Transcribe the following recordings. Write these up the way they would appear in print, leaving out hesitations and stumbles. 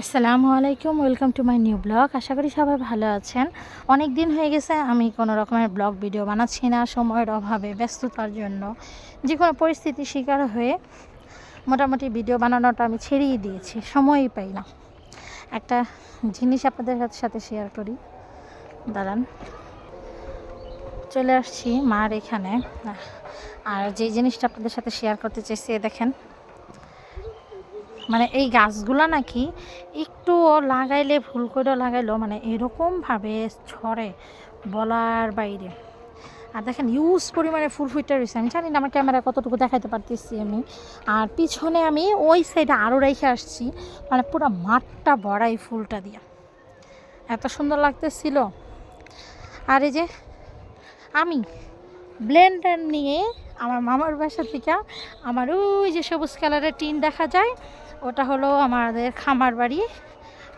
আসসালামু আলাইকুম, welcome to my new blog. আশা করি সবাই ভালো আছেন। অনেক দিন হয়ে গেছে আমি কোনো রকমের ব্লগ ভিডিও বানাচ্ছি না, সময়ের অভাবে, ব্যস্ততার জন্য, যে কোনো পরিস্থিতির শিকার হয়ে মোটামুটি ভিডিও বানানোটা আমি ছেড়েই দিয়েছি, সময়ই পাই না। একটা জিনিস আপনাদের সাথে শেয়ার করি, দাঁড়ান। চলে আসছি মার এখানে, আর যে জিনিসটা আপনাদের সাথে শেয়ার করতে চাইছি দেখেন, মানে এই গাছগুলা নাকি একটু লাগাইলে, ভুল করে লাগাইলেও মানে এরকমভাবে ছড়ে বলার বাইরে। আর দেখেন ইউজ পরিমাণে ফুল ফুটে রয়েছে। আমি জানি না আমার ক্যামেরা কতটুকু দেখাইতে পারতেছি আমি। আর পিছনে আমি ওই সাইডে আরও রেখে আসছি, মানে পুরো মাঠটা ভরা এই ফুলটা দিয়া, এত সুন্দর লাগতেছিল। আর এই যে আমি ব্লেন্ডার নিয়ে আমার মামার বাসা থেকে, আমার ওই যে সবুজ কালারের টিন দেখা যায়, ওটা হলো আমাদের খামার বাড়ি,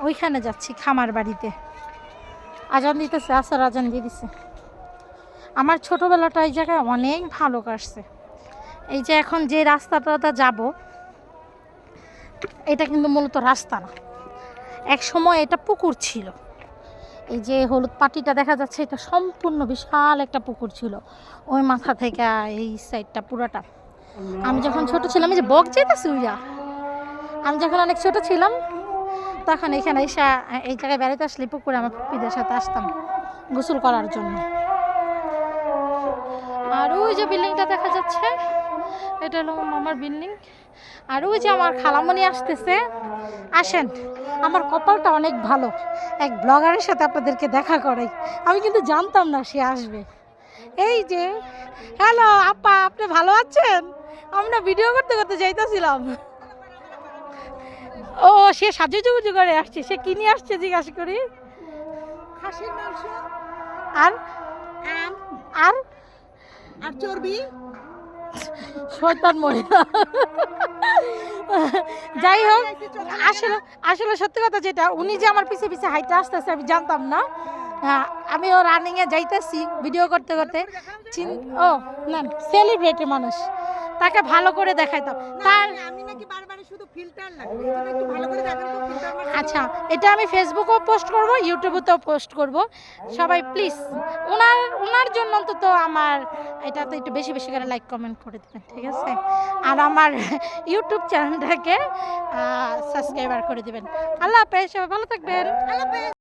ওইখানে যাচ্ছি। খামার বাড়িতে আজান দিতেছে, আসর আজান দিয়ে দিছে। আমার ছোটোবেলাটা এই জায়গায় অনেক ভালো কাটছে। এই যে এখন যে রাস্তাটা যাব, এটা কিন্তু মূলত রাস্তা না, এক সময় এটা পুকুর ছিল। এই যে হলুদ পাটিটা দেখা যাচ্ছে, এটা সম্পূর্ণ বিশাল একটা পুকুর ছিল, ওই মাথা থেকে এই সাইডটা পুরাটা। আমি যখন ছোট ছিলাম, এই যে বক যেতেছে উইরা, আমি যখন অনেক ছোট ছিলাম তখন এখানে এসে এই জায়গায় বেড়াতে আসলে পুকুরে আমার পুপিদের সাথে আসতাম গোসল করার জন্য। আর ওই যে বিল্ডিংটা দেখা যাচ্ছে, এটা হলো আমার বিল্ডিং। আর ওই যে আমার খালামণি আসতেছে, আসেন। আমার কপালটা অনেক ভালো, এক ব্লগারের সাথে আপনাদেরকে দেখা করাই। আমি কিন্তু জানতাম না সে আসবে। এই যে, হ্যালো আপা, আপনি ভালো আছেন? আমরা ভিডিও করতে করতে যাইতেছিলাম। ও, সে সাজুগুজু করে আসছে। সে কি নিয়ে আসছে জিজ্ঞাসা করি? খাসির মাংস আর আম আর আর চর্বি। শয়তান মহিলা। যাই হোক, আসলে আসলে সত্যি কথা যেটা, উনি যে আমার পিছে পিছে হাইটে আসতেছে আমি জানতাম না। আমি ও রানিংয়ে যাইতেছি ভিডিও করতে করতে। ও না, সেলিব্রিটি মানুষ, তাকে ভালো করে দেখাইতাম। তার আমি নাকি বারবার শুধু ফিল্টার লাগবে, এইজন্য একটু ভালো করে দেখান তো ফিল্টার মারছি। আচ্ছা, এটা আমি ফেসবুকেও পোস্ট করব, ইউটিউবেতেও পোস্ট করব। সবাই প্লিজ ওনার জন্য অন্তত আমার এটাতে একটু বেশি বেশি করে লাইক কমেন্ট করে দেবেন, ঠিক আছে? আর আমার ইউটিউব চ্যানেলটাকে সাবস্ক্রাইবার করে দেবেন। আল্লাহ হাফেজ, সবাই ভালো থাকবেন। আল্লাহ হাফেজ।